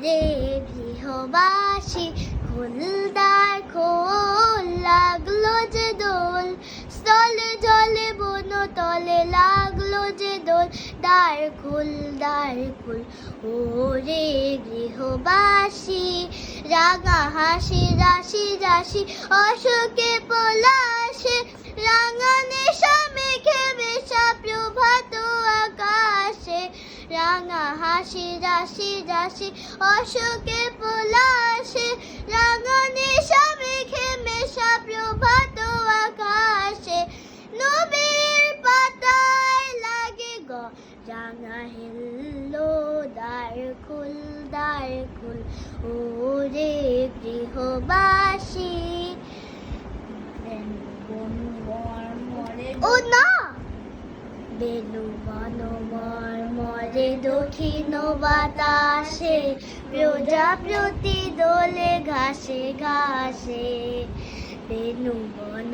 ওরে গৃহবাসী খোলদার খোল, লাগলো যে দোল স্থলে জলে বন তলে, লাগলো যে দোল দ্বার খোল দ্বার খোল। ওরে গৃহবাসী রাঙা হাসি রাশি রাশি অশোকে পলাশে, রাঙা নেশা মেঘে মেশা প্রভাত আকাশে, রাঙা হাসি রাশি রাশি অশোকে পলাশে, রাঙা নেশা মেঘে মেশা প্রভাত আকাশে। নবীর পাতায় লাগে গ রাঙা হেল্লো, দ্বার খোল দ্বার খোল। ওরে গৃহবাসী ও না, বেনু বন মরে দক্ষিণ বাতাসে, প্রজাপতি দোলে ঘাসে ঘাসে। বেনু বন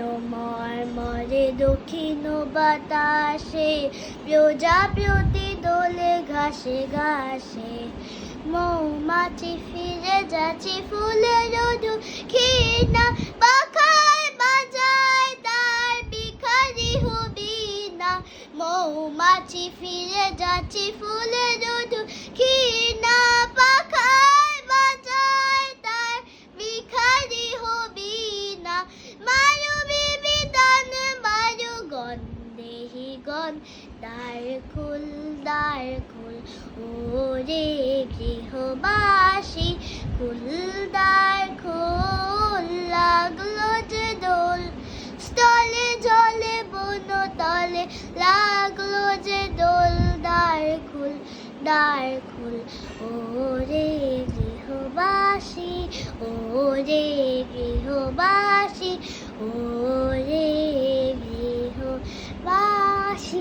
মরে দক্ষিণ বাতাসে, প্রজাপতি দোলে ঘাসে ঘাসে। মৌমাছি ফিরে যাচ্ছে ফুলের ক্ষীণা, পাখায় বাজায় তার ভিখারি হবি না। মৌমাছি ফিরে যাচ্ছে ফুলের ক্ষীণা, পাখায় বাজায় তার ভিখারি হবি না। মানবী বিধান বায়ুগণ দেহিগণ, দ্বার খোল দ্বার খোল। ওরে গৃহবাসী খোল দ্বার খোল, লাগলো যে দোল স্থলে জলে বন তলে, লাগলো যে দোল দ্বার খোল দ্বার খোল। ওরে গৃহবাসী ওরে গৃহবাসী ওরে গৃহবাসী।